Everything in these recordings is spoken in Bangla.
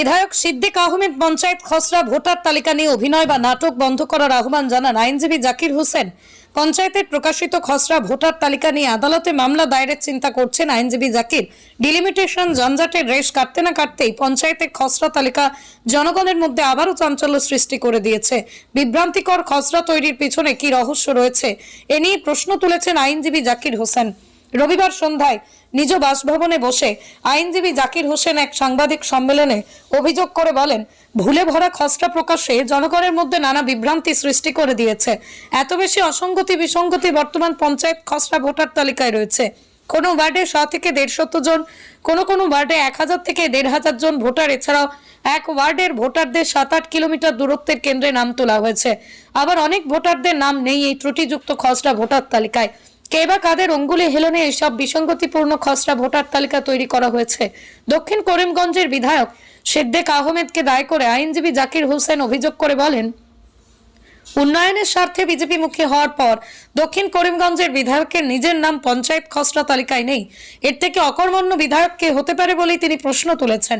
বিধায়ক সিদ্দিক আহমেদ পঞ্চায়েত খসড়া ভোটার তালিকা নিয়ে অভিনয় বা নাটক বন্ধ করার আহ্বান জানান আইনজীবী জাকির হোসেন। পঞ্চায়েতের প্রকাশিত খসড়া ভোটার তালিকা নিয়ে আদালতে মামলা দায়েরের চিন্তা করছেন আইনজীবী জাকির। ডিলিমিটেশন ঝঞ্ঝাটের রেশ কাটতে না কাটতেই পঞ্চায়েতের খসড়া তালিকা জনগণের মধ্যে আবারও চাঞ্চল্য সৃষ্টি করে দিয়েছে। বিভ্রান্তিকর খসড়া তৈরির পিছনে কি রহস্য রয়েছে এ নিয়ে প্রশ্ন তুলেছেন আইনজীবী জাকির হোসেন। রবিবার সন্ধ্যায় নিজ বাসভবনে বসে আইনজীবী জাকির হোসেন এক সাংবাদিক সম্মেলনে অভিযোগ করে বলেন, ভুলে ভরা খসড়া প্রকাশে জনগণের মধ্যে নানা বিভ্রান্তি সৃষ্টি করে দিয়েছে। এত বেশি অসঙ্গতি বিসঙ্গতি বর্তমান পঞ্চায়েত খসড়া ভোটার তালিকায় রয়েছে। কোনো ওয়ার্ডে 100 থেকে 150 জন, কোনো ওয়ার্ডে 1000 থেকে 1500 জন ভোটার, এছাড়াও এক ওয়ার্ডের ভোটারদের 7-8 কিলোমিটার দূরত্বের কেন্দ্রে নাম তোলা হয়েছে। আবার অনেক ভোটারদের নাম নেই এই ত্রুটিযুক্ত খসড়া ভোটার তালিকায়। কে বা কাদের অঙ্গুলি হেলনে এইসব বিসঙ্গতিপূর্ণ খসড়া ভোটার তালিকা তৈরি করা হয়েছে। দক্ষিণ করিমগঞ্জের বিধায়ক সিদ্দিক আহমেদকে দায়ী করে আইনজীবী জাকির হোসেন অভিযোগ করে বলেন, উন্নয়নের স্বার্থে বিজেপি মুখী হওয়ার পর দক্ষিণ করিমগঞ্জের বিধায়কের নিজের নাম পঞ্চায়েত খসড়া তালিকায় নেই। এর থেকে অকর্মণ্য বিধায়ক কে হতে পারে বলেই তিনি প্রশ্ন তুলেছেন।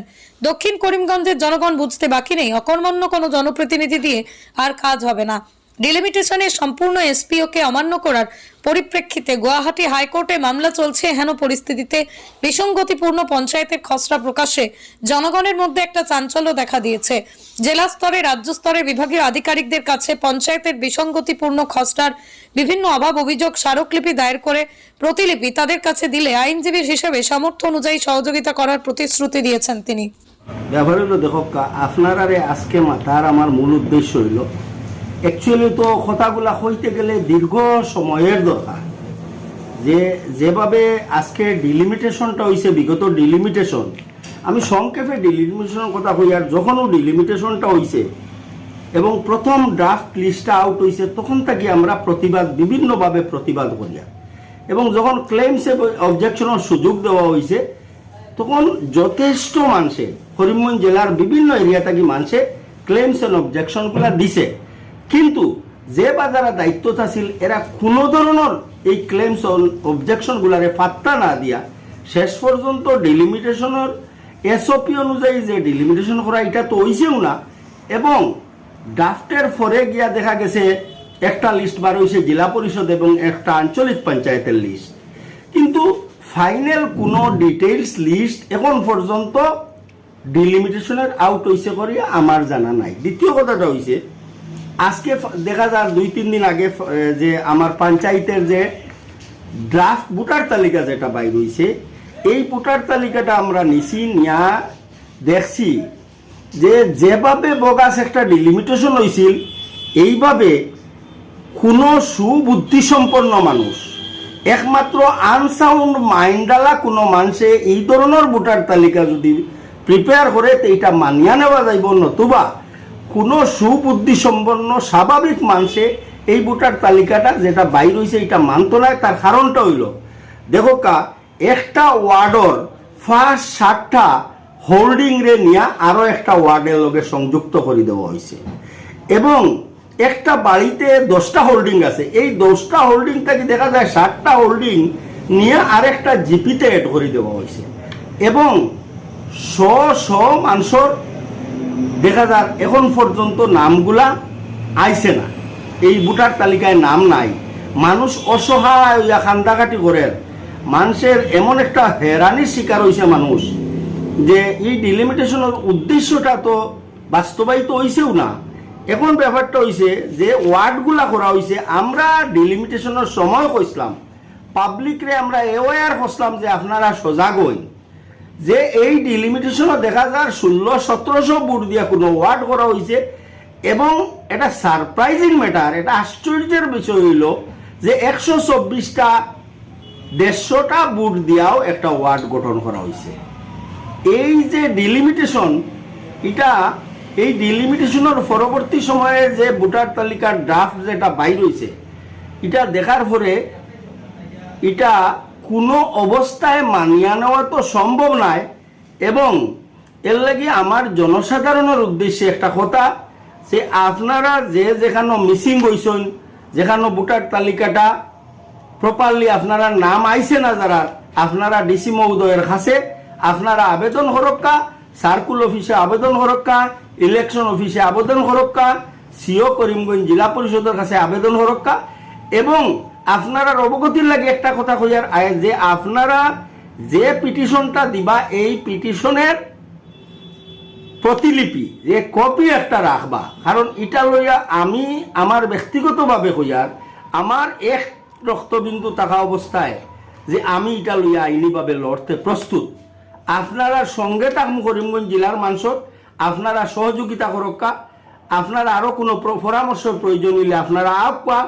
দক্ষিণ করিমগঞ্জের জনগণ বুঝতে বাকি নেই, অকর্মণ্য কোনো জনপ্রতিনিধি দিয়ে আর কাজ হবে না। ডিলিমিটেশনের সম্পূর্ণ এসপিওকে অমান্য করার পরিপ্রেক্ষিতে গুয়াহাটি হাইকোর্টে মামলা চলছে। হেন পরিস্থিতিতে বিসঙ্গতিপূর্ণ পঞ্চায়েতের খসড়া প্রকাশে জনগণের মধ্যে একটা চাঞ্চল্য দেখা দিয়েছে। জেলা স্তরে, রাজ্য স্তরে বিভাগীয় আধিকারিকদের কাছে পঞ্চায়েতের বিসঙ্গতিপূর্ণ খসড়ার বিভিন্ন অভাব অভিযোগ স্মারকলিপি দায়ের করে প্রতিলিপি তাদের কাছে দিলে আইনজীবী হিসেবে সামর্থ্য অনুযায়ী সহযোগিতা করার প্রতিশ্রুতি দিয়েছেন তিনি। ব্যাপার হলো, দেখো আপনারা আজকে মাতার আমার মূল উদ্দেশ্য হইল, অ্যাকচুয়ালি তো কথাগুলা হইতে গেলে দীর্ঘ সময়ের দরকার। যেভাবে আজকে ডিলিমিটেশনটা হয়েছে, বিগত ডিলিমিটেশন, আমি সংক্ষেপে ডিলিমিটেশনের কথা কই। আর যখনও ডিলিমিটেশনটা হয়েছে এবং প্রথম ড্রাফট লিস্টটা আউট হয়েছে, তখন থেকে আমরা বিভিন্নভাবে প্রতিবাদ করি। এবং যখন ক্লেমসে অবজেকশনের সুযোগ দেওয়া হয়েছে, তখন যথেষ্ট মানুষে করিমগঞ্জ জেলার বিভিন্ন এরিয়া থেকে মানুষে ক্লেমস এন্ড অবজেকশনগুলা দিছে। কিন্তু যে যারা দায়িত্ব আছিল, এরা কোনো ধরনের এই ক্লেমস অবজেকশনগুলারে পাত্তা না দিয়া শেষ পর্যন্ত ডিলিমিটেশনের এসওপি অনুযায়ী যে ডিলিমিটেশন করা, এটা তো হইছেও না। এবং ড্রাফটের পরে গিয়া দেখা গেছে একটা লিস্ট বার হয়েছে জেলা পরিষদ এবং একটা আঞ্চলিক পঞ্চায়েতের লিস্ট, কিন্তু ফাইনাল কোনো ডিটেইলস লিস্ট এখন পর্যন্ত ডিলিমিটেশনের আউট হয়েছে করি আমার জানা নাই। দ্বিতীয় কথাটা হয়েছে, আজকে দেখা যায় 2-3 দিন আগে যে আমার পঞ্চায়েতের যে ড্রাফট ভোটার তালিকা যেটা বাইর হয়েছে, এই ভোটার তালিকাটা আমরা নিয়া দেখছি যে যেভাবে বগাস একটা ডিলিমিটেশন হয়েছিল, এইভাবে কোনো সুবুদ্ধিসম্পন্ন মানুষ, একমাত্র আনসাউন্ড মাইন্ডালা কোনো মানুষে এই ধরনের ভোটার তালিকা যদি প্রিপেয়ার করে, এইটা মানিয়া নেওয়া যাইব। নতুবা কোনো সুবুদ্ধিসম্পন্ন স্বাভাবিক মানুষে এই ভোটার তালিকাটা যেটা বাইর হয়েছে এটা মানত না। তার কারণটা হইল, দেখো একটা ওয়ার্ডর ফার্স্ট 7টা হোল্ডিং রে নিয়ে আরো একটা ওয়ার্ডের লগে সংযুক্ত করে দেওয়া হয়েছে। এবং একটা বাড়িতে 10টা হোল্ডিং আছে, এই 10টা হোল্ডিং থেকে দেখা যায় 7টা হোল্ডিং নিয়ে আরেকটা জিপিতে এড করে দেওয়া হয়েছে। এবং মানুষের দেখা যায় এখন পর্যন্ত নামগুলা আইছে না, এই ভোটার তালিকায় নাম নাই। মানুষ অসহায় কান্দাকাটি করে, মানুষের এমন একটা হেরানির শিকার হয়েছে মানুষ, যে এই ডিলিমিটেশনের উদ্দেশ্যটা তো বাস্তবায়িত হয়েছেও না। এখন ব্যাপারটা হয়েছে যে ওয়ার্ডগুলা করা হয়েছে, আমরা ডিলিমিটেশনের সময় কইছিলাম পাবলিকরে, আমরা অ্যাওয়্যার করছিলাম যে আপনারা সজাগ হইন, যে এই ডিলিমিটেশনও দেখা যায় 1600-1700 বুট দিয়া কোনো ওয়ার্ড করা হয়েছে। এবং এটা সারপ্রাইজিং ম্যাটার, এটা আশ্চর্যের বিষয় হইল যে 124টা 150টা বুট দিয়াও একটা ওয়ার্ড গঠন করা হয়েছে। এই যে ডিলিমিটেশন, এই ডিলিমিটেশনের পরবর্তী সময়ে যে ভোটার তালিকার ড্রাফট যেটা বাইর হয়েছে, এটা দেখার পরে এটা কোনো অবস্থায় মানিয়া নেওয়া তো সম্ভব নয়। এবং এর লাগি আমার জনসাধারণের উদ্দেশ্যে একটা কথা, যে আপনারা যেখানে মিসিং হয়েছেন, যেখানে ভোটার তালিকাটা প্রপারলি আপনারা নাম আইছে না, যারা আপনারা ডিসি মহোদয়ের কাছে আপনারা আবেদন হরক্কা, সার্কুল অফিসে আবেদন হরক্কা, ইলেকশন অফিসে আবেদন হরক্কা, সিও করিমগঞ্জ জেলা পরিষদের কাছে আবেদন হরক্কা। এবং আপনারা অবগতির লাগে একটা কথা কইয়ার যে আপনারা যে পিটিশনটা দিবা এই পিটিশনের প্রতিলিপি যে কপি একটা রাখবা, কারণ এটা লইয়া আমি আমার ব্যক্তিগতভাবে কইয়ার আমার এক রক্তবিন্দু থাকা অবস্থায় যে আমি এটা লইয়া আইনিভাবে লড়তে প্রস্তুত। আপনারা সঙ্গে থাকবো করিমগঞ্জ জেলার মানুষের, আপনারা সহযোগিতা করক্কা, আপনারা আরও কোনো পরামর্শের প্রয়োজন হইলে আপনারা আপা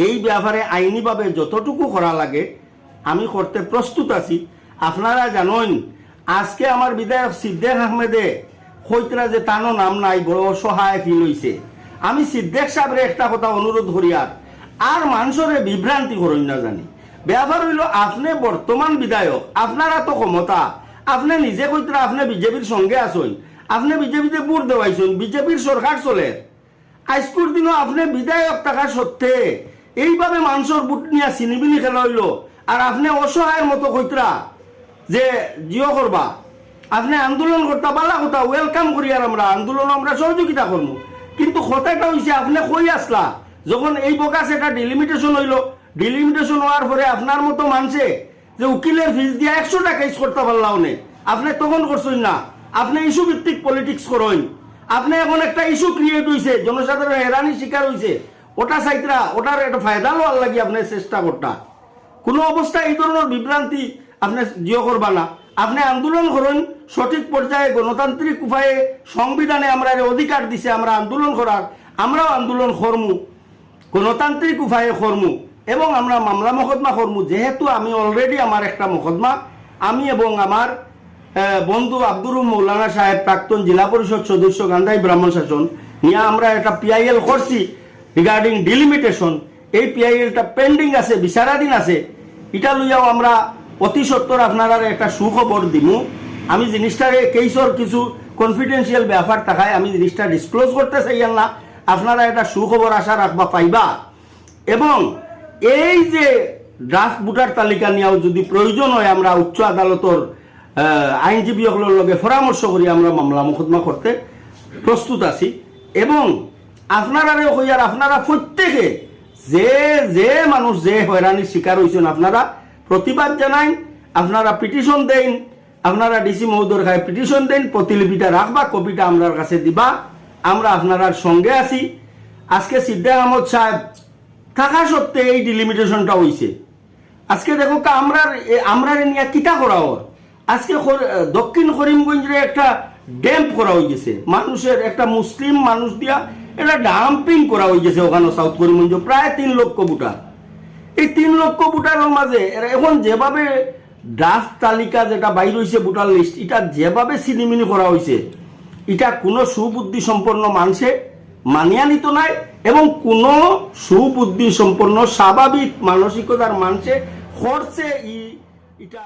এই ব্যাপারে আইনিভাবে যতটুকু করা লাগে আমি করতে প্রস্তুত আছি। আপনারা জানেন আজকে আমার বিধায়ক সিদ্দেক আহমেদে কইতরা যে তানো নাম নাই, বড় অসহায় ফিল হইছে। আমি সিদ্দেক সাহেবের একটা কথা অনুরোধ করিয়ার আর মানুষের বিভ্রান্তি করেন না জানি। ব্যাপার হইল আপনি বর্তমান বিধায়ক, আপনারা তো ক্ষমতা, আপনি নিজে কইতরা আপনি বিজেপির সঙ্গে আসেন, আপনি বিজেপিতে ভোট দেওয়াইছেন, বিজেপির সরকার চলে। আজকের দিনও আপনি বিধায়ক থাকা সত্ত্বে এইভাবে মানুষের ভোট নিয়ে চিনিবিনি খেলা হইল, আর আপনি অসহায়ের মতো কইতরা যে জিও করবা, আপনি আন্দোলন করতে বালা কথা ওয়েলকাম করি, আর আমরা আন্দোলন আমরা সহযোগিতা করবো। কিন্তু কথাটা হয়েছে আপনি কই আসলা যখন এই বকাশ একটা ডিলিমিটেশন হইল, ডিলিমিটেশন হওয়ার পরে আপনার মতো মানছে যে উকিলের ফিস দিয়ে 100 টাকা ইস করতে পারলাও নে, আপনি তখন করছেন না। আপনি ইস্যু ভিত্তিক পলিটিক্স করেন, আপনি এখন একটা ইস্যু ক্রিয়েট হয়েছে, জনসাধারণ হেরানির শিকার হয়েছে, ওটা চাইতরা ওটার একটা ফায়দা লওয়ার লাগি আপনি চেষ্টা করতা। কোনো অবস্থায় এই ধরনের বিভ্রান্তি আপনি জিও করবা না। আপনি আন্দোলন করেন সঠিক পর্যায়ে গণতান্ত্রিক উপায়ে, সংবিধানে আমরা অধিকার দিছে আমরা আন্দোলন করার, আমরাও আন্দোলন করমু গণতান্ত্রিক উপায়ে করমু, এবং আমরা মামলা মোকদ্দমা করমু। যেহেতু আমি অলরেডি আমার একটা মোকদ্দমা আমি এবং আমার বন্ধু আব্দুর মৌলানা সাহেব প্রাক্তন জেলা পরিষদ সদস্য গান্ধাই ব্রাহ্মণ শাসন নিয়ে আমরা একটা পিআইএল করছি রিগার্ডিং ডিলিমিটেশন। এই পিআইএলটা পেন্ডিং আছে, বিচারাধীন আছে। এটা লইয়াও আমরা অতি সত্তর আপনারা একটা সুখবর দিমু। আমি জিনিসটারে কেসর কিছু কনফিডেন্সিয়াল ব্যাপার থাকায় আমি জিনিসটা ডিসক্লোজ করতে চাই না, আপনারা একটা সুখবর আশা রাখবা পাইবা। এবং এই যে ড্রাফট ভোটার তালিকা নিয়েও যদি প্রয়োজন হয় আমরা উচ্চ আদালতর আইনজীবীসকলের লগে পরামর্শ করি আমরা মামলা মোকদ্দমা করতে প্রস্তুত আছি। এবং আপনারা হইয়ার আপনারা প্রত্যেকে যে যে মানুষ যে হয়রানির শিকার হয়েছেন আপনারা প্রতিবাদ জানাই, আপনারা পিটিশন দেন, আপনারা ডিসি মহোদয়ের কাছে পিটিশন দেন, প্রতিলিপিটা রাখবা, কপিটা আমরার কাছে দিবা, আমরা আপনার সঙ্গে আছি। আজকে সিদ্দিক আহমদ সাহেব থাকা সত্ত্বে এই ডিলিমিটেশনটা হয়েছে। আজকে দেখো আমরা নিয়ে কিতা করা ওর, আজকে দক্ষিণ করিমগঞ্জে একটা ড্যাম্প করা হয়ে গেছে, মানুষের একটা মুসলিম মানুষ দিয়া এটা ডাম্পিং করা হয়ে গেছে ওখানে সাউথ করিমগঞ্জ প্রায় 3 লক্ষ ভোটার। এই 3 লক্ষ ভোটারের মাঝে এখন যেভাবে ড্রাফট তালিকা যেটা বাইর হয়েছে ভোটার লিস্ট, এটা যেভাবে সিনিমিনি করা হয়েছে এটা কোনো সুবুদ্ধি সম্পন্ন মানুষে মানিয়া নিত নাই, এবং কোনো সুবুদ্ধি সম্পন্ন স্বাভাবিক মানসিকতার মানুষে করছে এটা